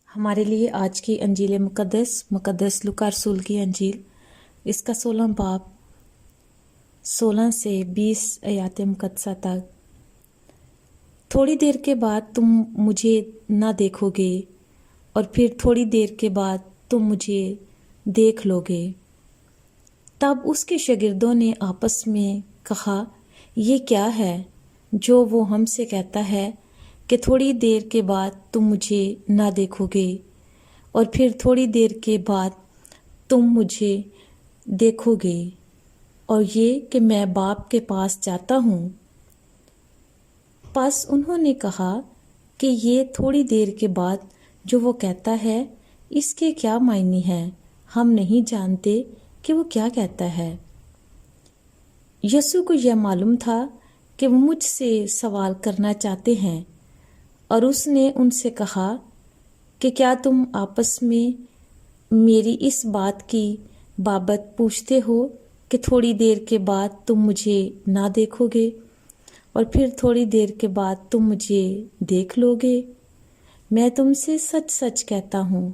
ہمارے لیے آج کی انجیل مقدس لوکا رسول کی انجیل، اس کا 16 باب 16 سے 20 آیات مقدسہ تک۔ تھوڑی دیر کے بعد تم مجھے نہ دیکھو گے، اور پھر تھوڑی دیر کے بعد تم مجھے دیکھ لو گے۔ تب اس کے شاگردوں نے آپس میں کہا، یہ کیا ہے جو وہ ہم سے کہتا ہے کہ تھوڑی دیر کے بعد تم مجھے نہ دیکھو گے، اور پھر تھوڑی دیر کے بعد تم مجھے دیکھو گے، اور یہ کہ میں باپ کے پاس جاتا ہوں۔ پس انہوں نے کہا کہ یہ تھوڑی دیر کے بعد جو وہ کہتا ہے، اس کے کیا معنی ہیں؟ ہم نہیں جانتے کہ وہ کیا کہتا ہے۔ یسوع کو یہ معلوم تھا کہ وہ مجھ سے سوال کرنا چاہتے ہیں، اور اس نے ان سے کہا کہ کیا تم آپس میں میری اس بات کی بابت پوچھتے ہو کہ تھوڑی دیر کے بعد تم مجھے نہ دیکھو گے، اور پھر تھوڑی دیر کے بعد تم مجھے دیکھ لو گے؟ میں تم سے سچ سچ کہتا ہوں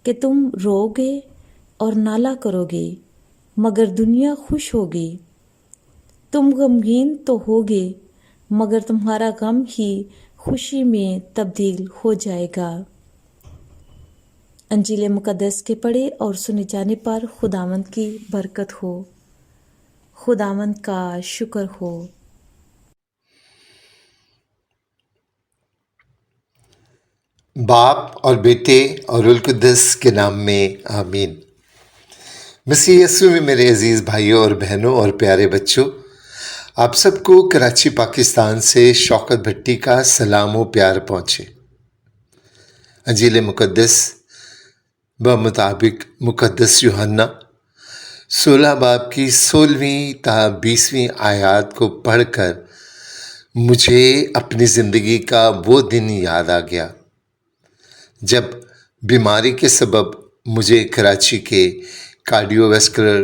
کہ تم رو گے اور نالہ کرو گے، مگر دنیا خوش ہوگی۔ تم غمگین تو ہوگے، مگر تمہارا غم ہی خوشی میں تبدیل ہو جائے گا۔ انجیل مقدس کے پڑھے اور سنے جانے پر خداوند کی برکت ہو۔ خداوند کا شکر ہو۔ باپ اور بیٹے اور روح القدس کے نام میں آمین۔ مسیح یسوع میں میرے عزیز بھائیوں اور بہنوں اور پیارے بچوں، آپ سب کو کراچی پاکستان سے شوکت بھٹی کا سلام و پیار پہنچے۔ انجیل مقدس بمطابق مقدس یوحنا 16 باب کی 16ویں تا 20ویں آیات کو پڑھ کر مجھے اپنی زندگی کا وہ دن یاد آ گیا جب بیماری کے سبب مجھے کراچی کے کارڈیو ویسکولر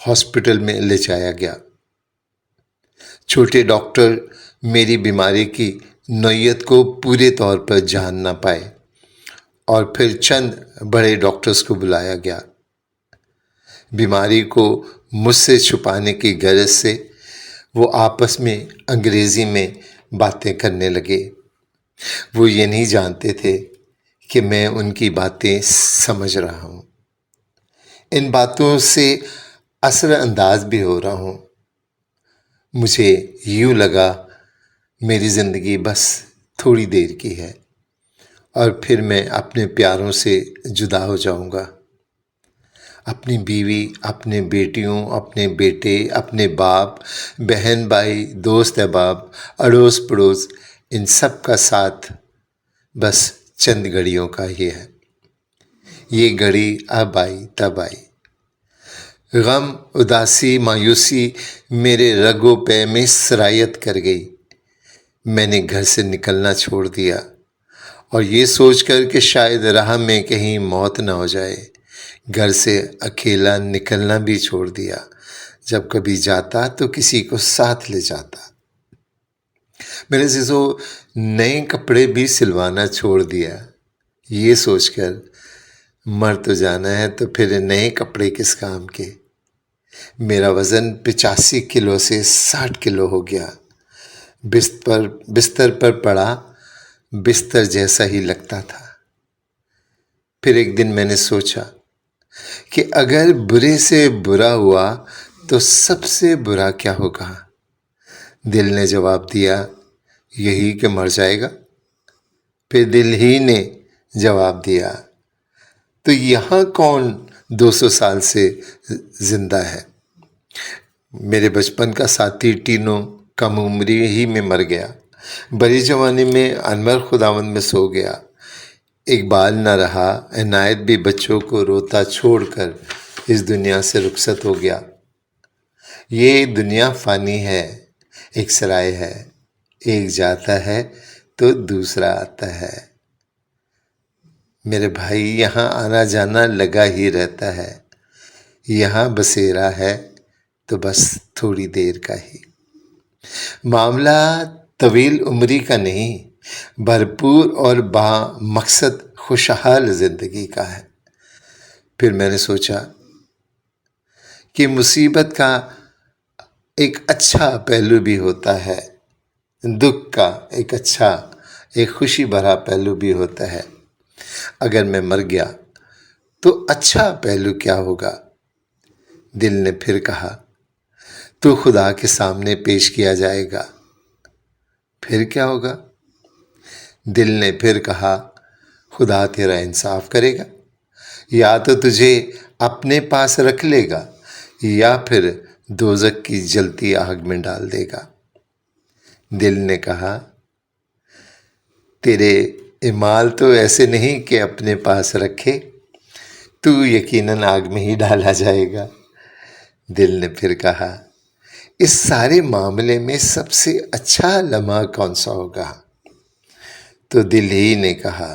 ہاسپٹل میں لے جایا گیا۔ چھوٹے ڈاکٹر میری بیماری کی نوعیت کو پورے طور پر جان نہ پائے، اور پھر چند بڑے ڈاکٹرز کو بلایا گیا۔ بیماری کو مجھ سے چھپانے کی غرض سے وہ آپس میں انگریزی میں باتیں کرنے لگے۔ وہ یہ نہیں جانتے تھے کہ میں ان کی باتیں سمجھ رہا ہوں، ان باتوں سے اثر انداز بھی ہو رہا ہوں۔ مجھے یوں لگا میری زندگی بس تھوڑی دیر کی ہے، اور پھر میں اپنے پیاروں سے جدا ہو جاؤں گا۔ اپنی بیوی، اپنے بیٹیوں، اپنے بیٹے، اپنے باپ، بہن بھائی، دوست احباب، اڑوس پڑوس، ان سب کا ساتھ بس چند گھڑیوں کا ہی ہے۔ یہ گھڑی اب آئی تب آئی۔ غم، اداسی، مایوسی میرے رگوں پہ میں سرایت کر گئی۔ میں نے گھر سے نکلنا چھوڑ دیا، اور یہ سوچ کر کہ شاید راہ میں کہیں موت نہ ہو جائے، گھر سے اکیلا نکلنا بھی چھوڑ دیا۔ جب کبھی جاتا تو کسی کو ساتھ لے جاتا۔ میرے عزیزو، نئے کپڑے بھی سلوانا چھوڑ دیا، یہ سوچ کر مر تو جانا ہے تو پھر نئے کپڑے کس کام کے۔ میرا وزن 85 کلو سے 60 کلو ہو گیا۔ بستر پر پڑا بستر جیسا ہی لگتا تھا۔ پھر ایک دن میں نے سوچا کہ اگر برے سے برا ہوا تو سب سے برا کیا ہوگا؟ دل نے جواب دیا، یہی کہ مر جائے گا۔ پھر دل ہی نے جواب دیا، تو یہاں کون 200 سال سے زندہ ہے؟ میرے بچپن کا ساتھی ٹینو کم عمری ہی میں مر گیا۔ بڑی جوانی میں انور خداوند میں سو گیا۔ اقبال نہ رہا، عنایت بھی بچوں کو روتا چھوڑ کر اس دنیا سے رخصت ہو گیا۔ یہ دنیا فانی ہے، ایک سرائے ہے، ایک جاتا ہے تو دوسرا آتا ہے۔ میرے بھائی، یہاں آنا جانا لگا ہی رہتا ہے۔ یہاں بسیرا ہے تو بس تھوڑی دیر کا ہی۔ معاملہ طویل عمری کا نہیں، بھرپور اور با مقصد خوشحال زندگی کا ہے۔ پھر میں نے سوچا کہ مصیبت کا ایک اچھا پہلو بھی ہوتا ہے، دکھ کا ایک خوشی بھرا پہلو بھی ہوتا ہے۔ اگر میں مر گیا تو اچھا پہلو کیا ہوگا؟ دل نے پھر کہا تو خدا کے سامنے پیش کیا جائے گا، پھر کیا ہوگا؟ دل نے پھر کہا خدا تیرا انصاف کرے گا، یا تو تجھے اپنے پاس رکھ لے گا یا پھر دوزخ کی جلتی آگ میں ڈال دے گا۔ دل نے کہا تیرے اعمال تو ایسے نہیں کہ اپنے پاس رکھے، تو یقیناً آگ میں ہی ڈالا جائے گا۔ دل نے پھر کہا اس سارے معاملے میں سب سے اچھا لمحہ کون سا ہوگا؟ تو دل ہی نے کہا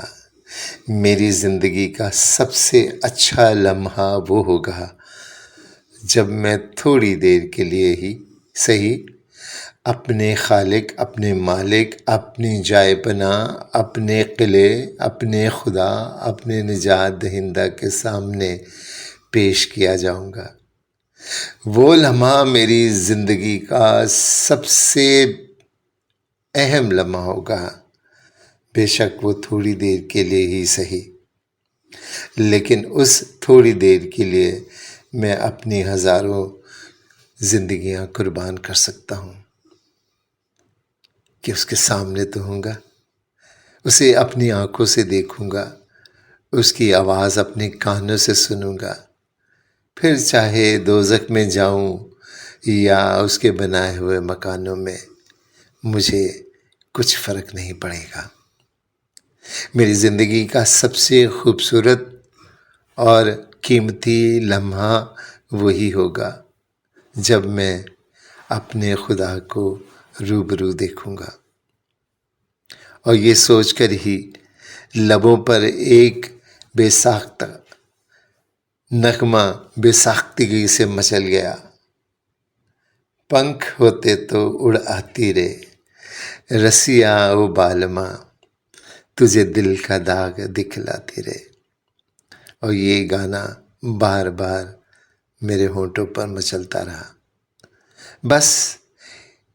میری زندگی کا سب سے اچھا لمحہ وہ ہوگا جب میں تھوڑی دیر کے لیے ہی صحیح اپنے خالق، اپنے مالک، اپنی جائے پناہ، اپنے قلعے، اپنے خدا، اپنے نجات دہندہ کے سامنے پیش کیا جاؤں گا۔ وہ لمحہ میری زندگی کا سب سے اہم لمحہ ہوگا، بے شک وہ تھوڑی دیر کے لیے ہی صحیح، لیکن اس تھوڑی دیر کے لیے میں اپنی ہزاروں زندگیاں قربان کر سکتا ہوں کہ اس کے سامنے تو ہوں گا، اسے اپنی آنکھوں سے دیکھوں گا، اس کی آواز اپنے کانوں سے سنوں گا۔ پھر چاہے دوزخ میں جاؤں یا اس کے بنائے ہوئے مکانوں میں، مجھے کچھ فرق نہیں پڑے گا۔ میری زندگی کا سب سے خوبصورت اور قیمتی لمحہ وہی ہوگا جب میں اپنے خدا کو روبرو دیکھوں گا، اور یہ سوچ کر ہی لبوں پر ایک بے ساختہ نغمہ بے ساختگی سے مچل گیا، پنکھ ہوتے تو اڑ آتی رے رسیا او بالما، تجھے دل کا داغ دکھلاتی رے۔ اور یہ گانا بار بار میرے ہونٹوں پر مچلتا رہا۔ بس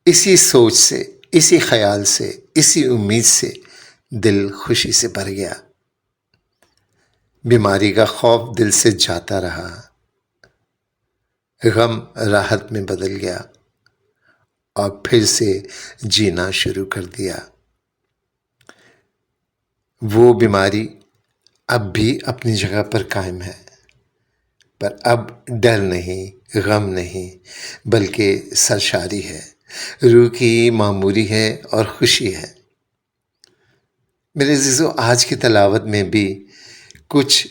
اسی سوچ سے، اسی خیال سے، اسی امید سے دل خوشی سے بھر گیا۔ بیماری کا خوف دل سے جاتا رہا، غم راحت میں بدل گیا، اور پھر سے جینا شروع کر دیا۔ وہ بیماری اب بھی اپنی جگہ پر قائم ہے، پر اب ڈر نہیں، غم نہیں، بلکہ سرشاری ہے، روح کی معموری ہے اور خوشی ہے۔ میرے عزیزو، آج کی تلاوت میں بھی کچھ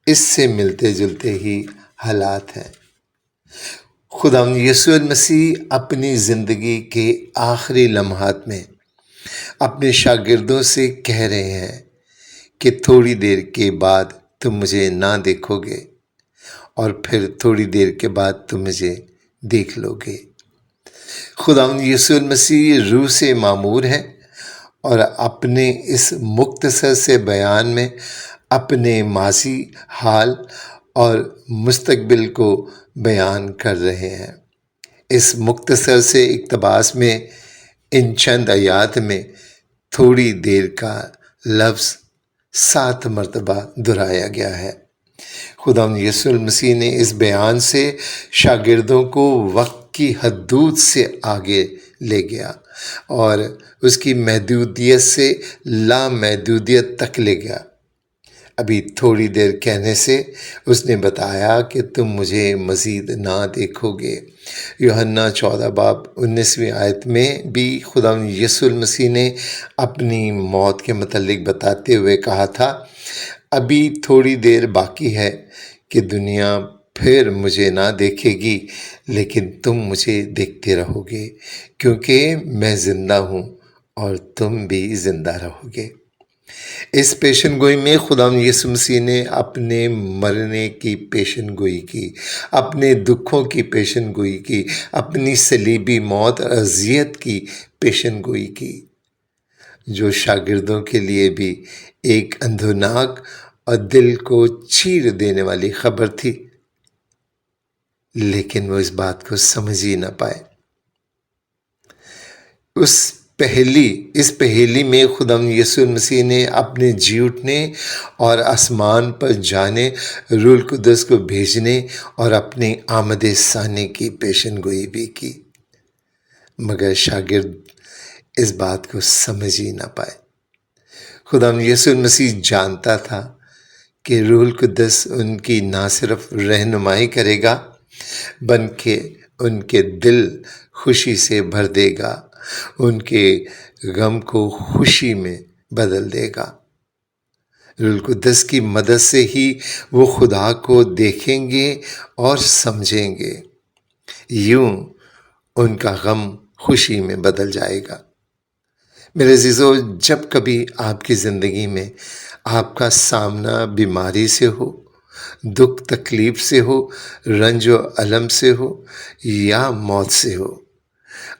اس سے ملتے جلتے ہی حالات ہیں۔ خدا یسوع المسیح اپنی زندگی کے آخری لمحات میں اپنے شاگردوں سے کہہ رہے ہیں کہ تھوڑی دیر کے بعد تم مجھے نہ دیکھو گے، اور پھر تھوڑی دیر کے بعد تم مجھے دیکھ لو گے۔ خدا یسوع المسیح روح سے معمور ہے اور اپنے اس مختصر سے بیان میں اپنے ماضی، حال اور مستقبل کو بیان کر رہے ہیں۔ اس مختصر سے اقتباس میں ان چند آیات میں تھوڑی دیر کا لفظ 7 مرتبہ دہرایا گیا ہے۔ خدا یسوع المسیح نے اس بیان سے شاگردوں کو وقت کی حدود سے آگے لے گیا اور اس کی محدودیت سے لامحدودیت تک لے گیا۔ ابھی تھوڑی دیر کہنے سے اس نے بتایا کہ تم مجھے مزید نہ دیکھو گے۔ یوحنا 14 باب 19ویں آیت میں بھی خدا یسوع المسیح نے اپنی موت کے متعلق بتاتے ہوئے کہا تھا، ابھی تھوڑی دیر باقی ہے کہ دنیا پھر مجھے نہ دیکھے گی، لیکن تم مجھے دیکھتے رہو گے، کیونکہ میں زندہ ہوں اور تم بھی زندہ رہو گے۔ اس پیشن گوئی میں خدا یسوع مسیح نے اپنے مرنے کی پیشن گوئی کی، اپنے دکھوں کی پیشن گوئی کی، اپنی صلیبی موت اور اذیت کی پیشن گوئی کی۔ جو شاگردوں کے لیے بھی ایک اندھوناک اور دل کو چیر دینے والی خبر تھی، لیکن وہ اس بات کو سمجھ ہی نہ پائے۔ اس پہیلی میں خداوند یسوع مسیح نے اپنے جی اٹھنے اور آسمان پر جانے، روح القدس کو بھیجنے اور اپنی آمد ثانی کی پیشن گوئی بھی کی، مگر شاگرد اس بات کو سمجھ ہی نہ پائے۔ خداوند یسوع مسیح جانتا تھا کہ روح القدس ان کی نہ صرف رہنمائی کرے گا بلکہ ان کے دل خوشی سے بھر دے گا، ان کے غم کو خوشی میں بدل دے گا۔ روح القدس کی مدد سے ہی وہ خدا کو دیکھیں گے اور سمجھیں گے، یوں ان کا غم خوشی میں بدل جائے گا۔ میرے عزیزو، جب کبھی آپ کی زندگی میں آپ کا سامنا بیماری سے ہو، دکھ تکلیف سے ہو، رنج و الم سے ہو یا موت سے ہو،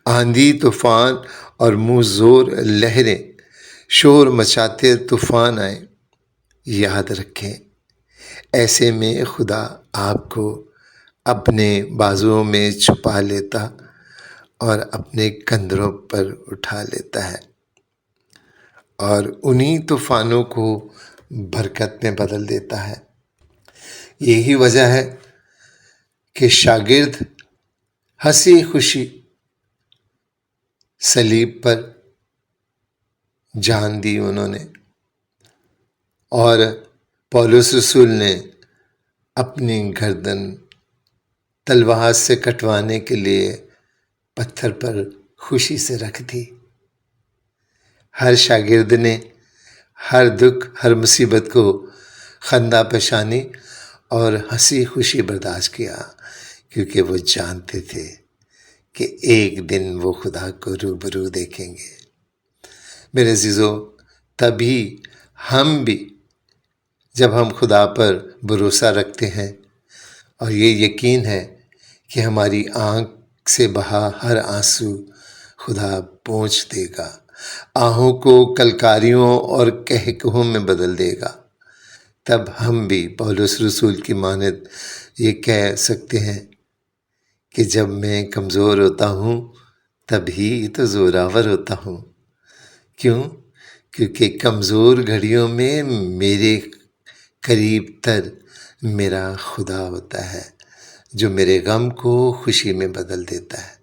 آندھی طوفان اور منہ زور لہریں، شور مچاتے طوفان آئے، یاد رکھیں ایسے میں خدا آپ کو اپنے بازوؤں میں چھپا لیتا اور اپنے کندھوں پر اٹھا لیتا ہے اور انہی طوفانوں کو برکت میں بدل دیتا ہے۔ یہی وجہ ہے کہ شاگرد ہنسی خوشی صلیب پر جان دی انہوں نے، اور پولس رسول نے اپنی گردن تلوار سے کٹوانے کے لیے پتھر پر خوشی سے رکھ دی۔ ہر شاگرد نے ہر دکھ، ہر مصیبت کو خندہ پیشانی اور ہنسی خوشی برداشت کیا، کیونکہ وہ جانتے تھے کہ ایک دن وہ خدا کو روبرو دیکھیں گے۔ میرے عزیزو، تبھی ہم بھی، جب ہم خدا پر بھروسہ رکھتے ہیں اور یہ یقین ہے کہ ہماری آنکھ سے بہا ہر آنسو خدا پونچھ دے گا، آہوں کو کلکاریوں اور کہکہوں میں بدل دے گا، تب ہم بھی پولس رسول کی مانند یہ کہہ سکتے ہیں کہ جب میں کمزور ہوتا ہوں تبھی تو زوراور ہوتا ہوں۔ کیوں؟ کیونکہ کمزور گھڑیوں میں میرے قریب تر میرا خدا ہوتا ہے، جو میرے غم کو خوشی میں بدل دیتا ہے۔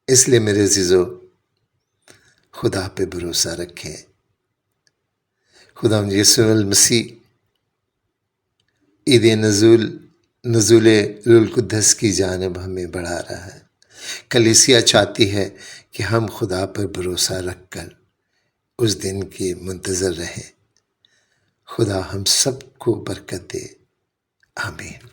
اس لیے میرے عزیزو، خدا پہ بھروسہ رکھیں۔ خدا یسوع المسیح عید نزول روح القدس کی جانب ہمیں بڑھا رہا ہے۔ کلیسیا چاہتی ہے کہ ہم خدا پر بھروسہ رکھ کر اس دن کے منتظر رہیں۔ خدا ہم سب کو برکت دے، آمین۔